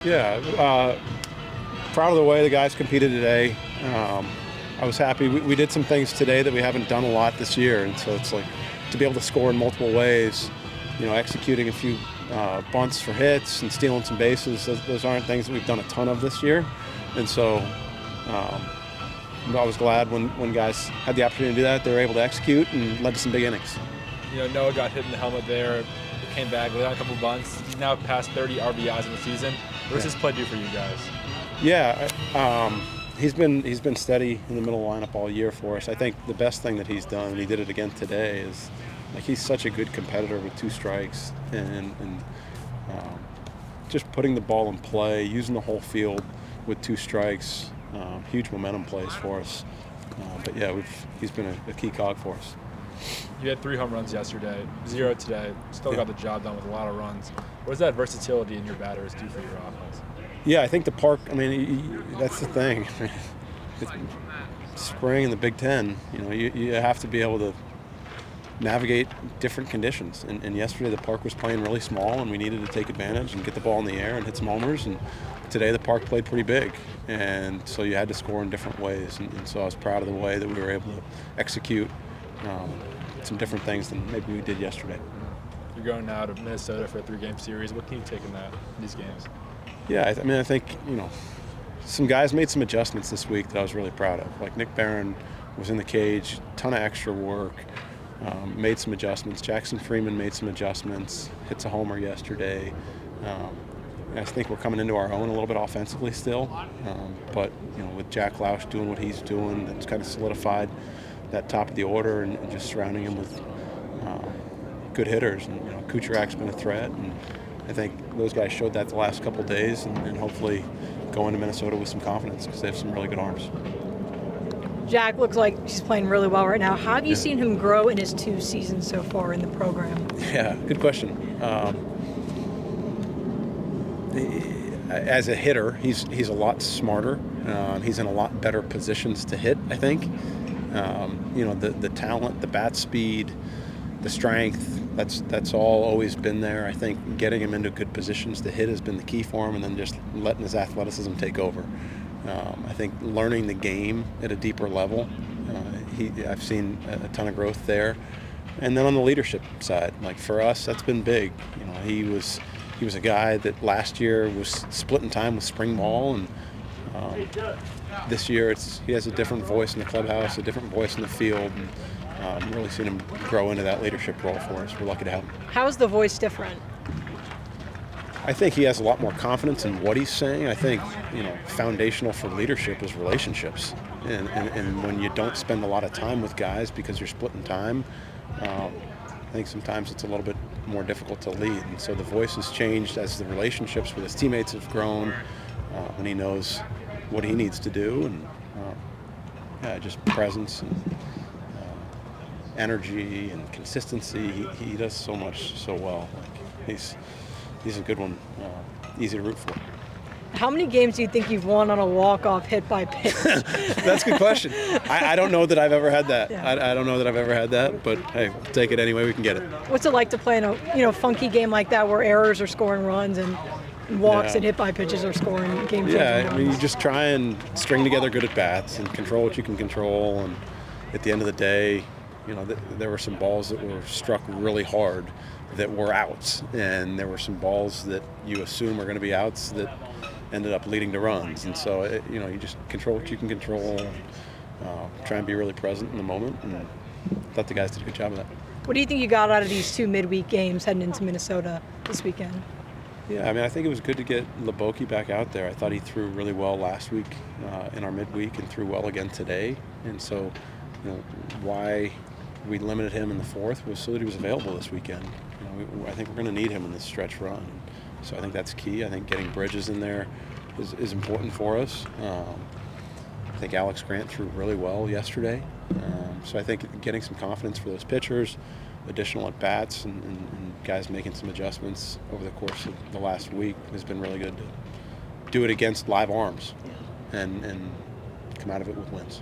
Yeah, proud of the way the guys competed today. I was happy. We did some things today that we haven't done a lot this year, and so it's like to be able to score in multiple ways, executing a few bunts for hits and stealing some bases. Those aren't things that we've done a ton of this year, and so I was glad when guys had the opportunity to do that. They were able to execute and led to some big innings. Noah got hit in the helmet there, came back, laid on a couple bunts. He's now past 30 RBIs in the season. What does this play do for you guys? Yeah, he's been steady in the middle lineup all year for us. I think the best thing that he's done, and he did it again today, is he's such a good competitor with two strikes and just putting the ball in play, using the whole field with two strikes. Huge momentum plays for us. But yeah, he's been a key cog for us. You had 3 home runs yesterday, 0 today. Still got the job done with a lot of runs. What does that versatility in your batters do for your offense? Yeah, I think the park, that's the thing. Spring in the Big Ten, you have to be able to navigate different conditions. And yesterday the park was playing really small, and we needed to take advantage and get the ball in the air and hit some homers. And today the park played pretty big, and so you had to score in different ways. And so I was proud of the way that we were able to execute some different things than maybe we did yesterday. You're going now to Minnesota for a 3-game series. What can you take in these games? Yeah, I think, some guys made some adjustments this week that I was really proud of. Like Nick Barron was in the cage, ton of extra work, made some adjustments. Jackson Freeman made some adjustments, hits a homer yesterday. I think we're coming into our own a little bit offensively still, but with Jack Lausch doing what he's doing, that's kind of solidified that top of the order and just surrounding him with good hitters. And Kucherak's been a threat, and I think those guys showed that the last couple of days, and hopefully go into Minnesota with some confidence because they have some really good arms. Jack looks like he's playing really well right now. How have you seen him grow in his 2 seasons so far in the program? Yeah, good question. As a hitter, he's a lot smarter. He's in a lot better positions to hit, I think. The talent, the bat speed, the strength, that's all always been there. I think getting him into good positions to hit has been the key for him, and then just letting his athleticism take over. I think learning the game at a deeper level, I've seen a ton of growth there. And then on the leadership side, like for us, that's been big. He was a guy that last year was splitting time with spring ball, and this year he has a different voice in the clubhouse, a different voice in the field, and really seen him grow into that leadership role for us. We're lucky to have him. How is the voice different? I think he has a lot more confidence in what he's saying. I think, foundational for leadership is relationships. And when you don't spend a lot of time with guys because you're splitting time, I think sometimes it's a little bit more difficult to lead. And so the voice has changed as the relationships with his teammates have grown, and he knows what he needs to do, and just presence and energy and consistency. He does so much so well. He's a good one, easy to root for. How many games do you think you've won on a walk-off hit by pitch? That's a good question. I don't know that I've ever had that. Yeah. I don't know that I've ever had that, but hey, we'll take it any way we can get it. What's it like to play in a funky game like that where errors are scoring runs and walks and hit by pitches are scoring game-changing runs? You just try and string together good at-bats and control what you can control, and at the end of the day, there were some balls that were struck really hard that were outs, and there were some balls that you assume are going to be outs that ended up leading to runs. And so, you just control what you can control, try and be really present in the moment, and I thought the guys did a good job of that. What do you think you got out of these 2 midweek games heading into Minnesota this weekend? Yeah, I think it was good to get Leboki back out there. I thought he threw really well last week in our midweek and threw well again today. And so, why we limited him in the 4th was so that he was available this weekend. I think we're going to need him in this stretch run. So I think that's key. I think getting Bridges in there is important for us. I think Alex Grant threw really well yesterday. So I think getting some confidence for those pitchers, additional at-bats, and guys making some adjustments over the course of the last week has been really good to do it against live arms and come out of it with wins.